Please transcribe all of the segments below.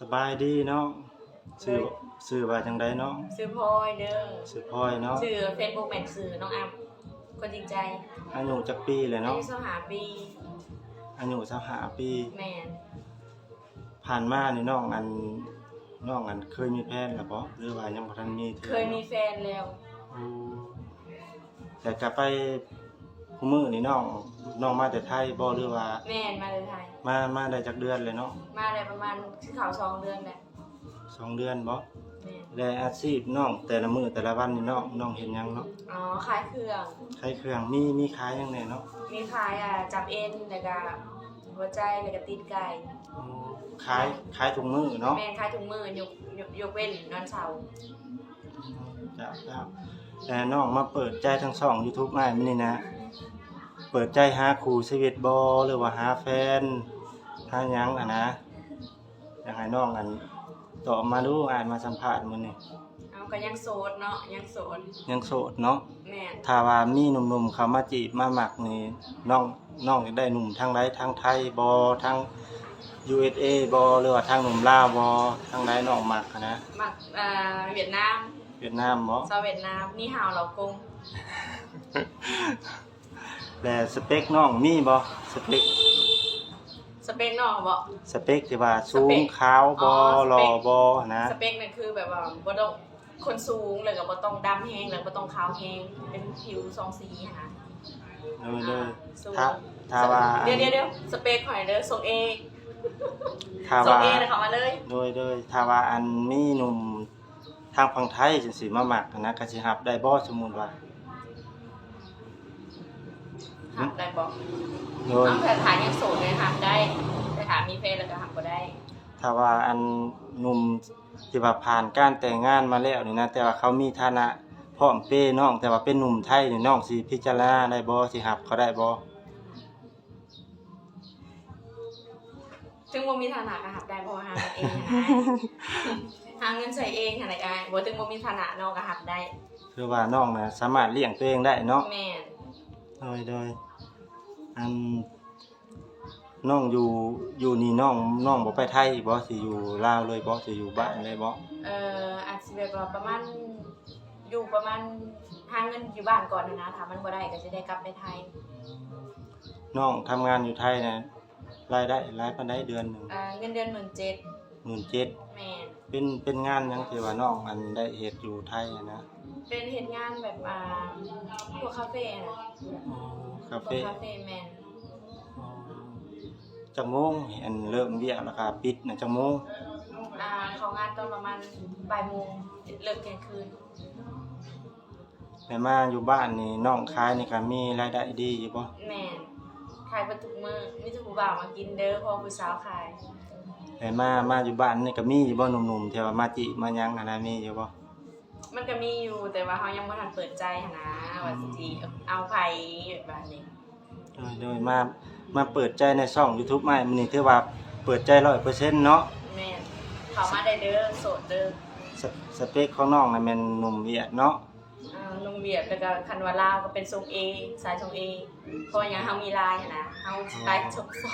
สบายดีเนาะชื่อชื่อว่าจังไดเนาะซื้อพลอยเด้อชื่อพลอยเนาะซื้อ Facebook แม่นซื้อน้องอ้ำคนจริงใจอายุจักปีเลยอาเนาะยุ25ปีอายุ25ปีแม่นผ่านมานี่น้องอันเคยมีแฟนแล้วบ่หรือว่ายังบ่ทันมีเคยมีแฟนแล้วอ๋อแต่กลับไปคุมื้อนี่น้องมาแต่ไทยบ่หรือว่าแม่นมาเลยไทยมาได้จักเดือนเลยเนาะมาได้ประมาณคือเขา2 เดือนแหละ2เดือนบ่แม่นและอาชีพน้องแต่ละมื้อแต่ละวันนี่น้องเฮ็ดหยังเนาะอ๋อขายเครื่องขายเครื่องมีขายหยังแหน่เนาะมีขายจับเอ็นแล้วก็หัวใจแล้วก็ตีนไก่อ๋อขายทุกมื้อเนาะแม่นขายถุงมือยกเว้นวันเสาร์จ้าแต่น้องมาเปิดใจทั้งช่อง YouTube อ้ายมื้อนี้นะเปิดใจหาคู่ชีวิตบ่หรือว่าหาแฟนหาหยังนะอยากให้น้องตอบมาดูอ่านมาสัมภาษณ์มื้อนี้เอาก็ยังโสดเนาะยังโสดเนาะแม่นถ้าว่ามีหนุ่มๆเข้ามาจีบมามักนี่น้องอยากได้หนุ่มทางใดทางไทยบ่ทาง USA บ่หรือว่าทางหนุ่มลาวบ่ทางใดน้องมักนะมักเวียดนามบ่ชาวเวียดนามนี่ฮาวเหล่ากงแต่สเปคน้องมีบ่สเปคน้องบ่สเปคที่ว่าสูงขาวบ่หล่อบ่นะสเปคนั่นคือแบบว่าบ่ต้องคนสูงแล้วก็บ่ต้องดำแฮงแล้วบ่ต้องขาวแฮงเป็นผิว2สีค่ะเลยถ้าว่าเดี๋ยวสเปคข่อยเด้อส่งเอถ้าว่าเลยเข้ามาเลยโดยถ้าว่าอันมีหนุ่มทางฝั่งไทยจังซี่มามักนะก็สิรับได้บ่สมมุติว่ารับได้บ่โดยแต่ฐานยังโสดเลยรับได้แต่ฐานมีแฟนแล้วก็รับบ่ได้ถ้าว่าอันหนุ่มที่ว่าผ่านการแต่งงานมาแล้วนี่นะแต่ว่าเขามีฐานะพร้อมเปน้องแต่ว่าเป็นหนุ่มไทยนี่น้องสิพิจารณาได้บ่สิรับเขาได้บ่ถึงบ่มีฐานะก็รับได้เพราะว่าหาเองนะหาเงินใช้เองหั่นแหละอ้ายบ่ถึงบ่มีฐานะน้องก็รับได้คือว่าน้องน่ะสามารถเลี้ยงตัวเองได้เนาะแม่นโดยอันน้องอยู่นี่น้องบ่ไปไทยบ่สิอยู่ลาวเลยบ่สิอยู่บ้านเลยบ่อาจสิแบบว่าประมาณอยู่ประมาณหาเงินอยู่บ้านก่อนนะถ้ามันบ่ได้ก็สิได้กลับไปไทยน้องทำงานอยู่ไทยน่ะรายได้หลายปานใดเดือนนึงเงินเดือน 17,000 17,000แม่นเป็นงานหยังที่ว่าน้องได้เฮ็ดอยู่ไทยนะเป็นเฮ็ดงานแบบพวกคาเฟ่น่ะคาเฟ่แม่นจักโมงเริ่มเวียกแล้วก็ปิดน่ะจักโมงเข้างานตอนประมาณบ่ายโมงเลิกเที่ยงคืนแต่มาอยู่บ้านนี่น้องขายนี่ก็มีรายได้ดีอยู่บ่แม่นขายเบิดทุกมื้อมีแต่ผู้บ่าวมากินเด้อเพราะผู้สาวขายแต่มาอยู่บ้านนี่ก็มีอยู่บ่หนุ่มๆที่ว่ามาจิมาหยังนะมีอยู่บ่มันก็มีอยู่แต่ว่าเฮายังบ่ทันเปิดใจหั่นนะว่าสิเอาไผแบบนี้โดยมาเปิดใจในช่อง YouTube ใหม่มื้อนี้ถือว่าเปิดใจ 100% เนาะแม่นเข้ามาได้เด้อโสดเด้อสเปคของน้องน่ะแม่นหนุ่มเวียดเนาะหนุ่มเวียดแล้วก็คันว่าลาวก็เป็นทรง A สายทรง A เพราะว่าหยังเฮามีลายหั่นนะเฮาลายชกซ้อ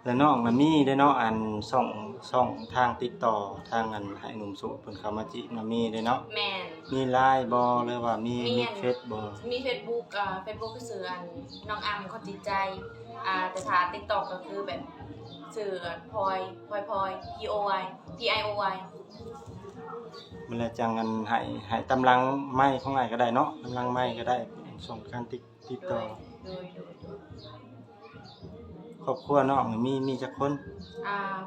แล้วน้องน่ะมีได้เนาะช่องทางติดต่อทางให้หนุ่มโสดเพิ่นเข้ามาจิน่ะมีได้เนาะแม่นมี LINE บ่หรือว่ามีเฟซบ่มี Facebook คือชื่อน้องอ้ำคนจิตใจแต่ถ้า TikTok ก็คือแบบชื่อพลอย POI มันละจังให้ตำลังไม้ของอ้ายก็ได้เนาะตำลังไม้ก็ได้ช่องการติดต่อครอบครัวน้องมีจักคน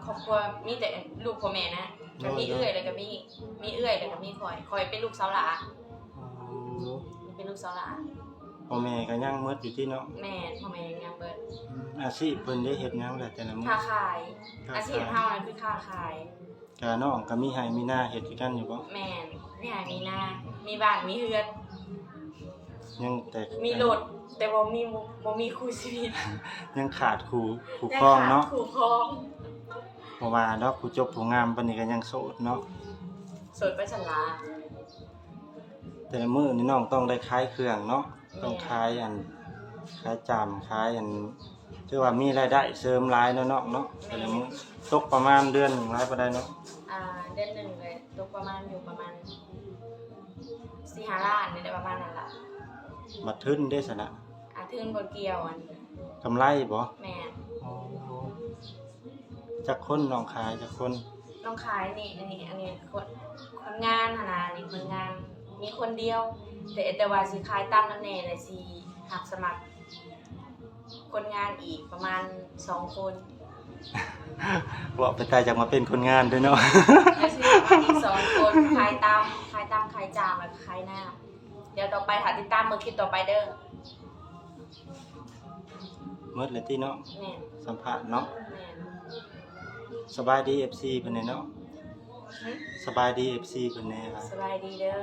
ครอบครัวมีแต่ลูกพ่อแม่นะก็มีเอื้อยแล้วก็มีเอื้อยแล้วก็มีข่อยเป็นลูกสาวหลาเป็นลูกสาวหลาพ่อแม่ก็ยังหมดอยู่ที่เนาะแม่พ่อแม่ยังเบิดอาชีพเพิ่นได้เฮ็ดหยังล่ะแต่ละมื้อค้าขายอาชีพเฮานั่นคือค้าขายก็น้องก็มีให้มีนาเฮ็ดคือกันอยู่บ่แม่นมีให้มีนามีบ้านมีเรือนยังแต่มีรถแต่บ่มีคู่ชีวิตยังขาดคู่ครองเนาะคู่ครองเพราะว่าดอกผู้จบผู้งามปานนี้ก็ยังโสดเนาะโสดไปซั่นล่ะแต่มื้อนี้น้องต้องได้ขายเครื่องเนาะต้องขาย ขายจามขายอันถือว่ามีรายได้เสริมหลายเนาะน้องเนาะแต่ละมื้อตกประมาณเดือนหนึ่งหลายปานใดเนาะ เดือนหนึ่งเลยตกประมาณอยู่ประมาณ4-5 ล้านนี่ได้ประมาณนั้นล่ะ บัดทึนได้ซะนะ ถึงบ่เกี่ยวอัน กำไรบ่ แม่น อ๋อจักคนน้องขายจักคน ต้องขายนี่อันนี้คนงานหั่นน่ะนี่คนงานมีคนเดียว แต่ว่าสิขายตามนั้นแน่เลยสิรับสมัคร คนงานอีกประมาณ2 คน ว่าไปตายจากมาเป็นคนงานด้วยเนาะ แล้วสิมาอีก2 คนขายตามขายจามแล้วก็ขายหน้า เดี๋ยวต่อไปหาติดตามมือคลิปต่อไปเด้อ เมื่อเลยที่เนาะ แม่น สัมภาษณ์เนาะ แม่น สบายดี FC เพิ่นแน่เนาะ หึ สบายดี FC เพิ่นแน่ครับ สบายดีเด้อ